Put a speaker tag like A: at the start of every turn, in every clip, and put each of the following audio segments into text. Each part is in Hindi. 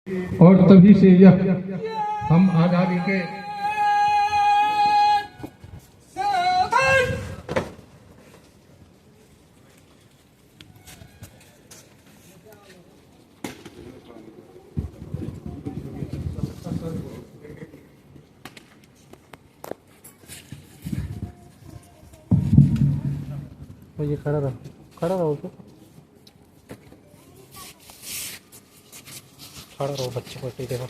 A: और तभी से यह हम आजादी के
B: ये खड़ा रहो तो खड़ा रहो बच्चे को देखो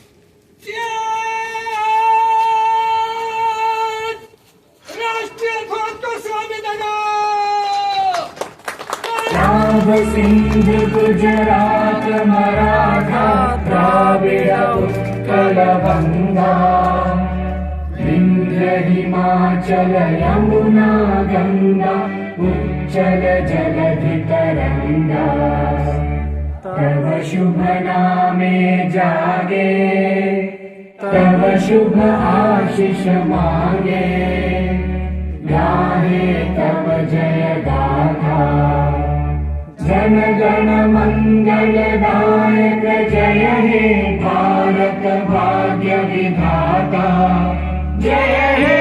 C: राष्ट्रीय ध्वज को स्वागत
D: सिंध गुजरात मराठा द्राविड़ उत्कल गंगा विंध्य हिमाचल यमुना गंगा उच्चल जलधि तरंगा तव शुभ नामे जागे तव शुभ आशीष मांगे गाहे तव जय गाथा जन गण मंगल दायक जय हे भारत भाग्य विधाता जय हे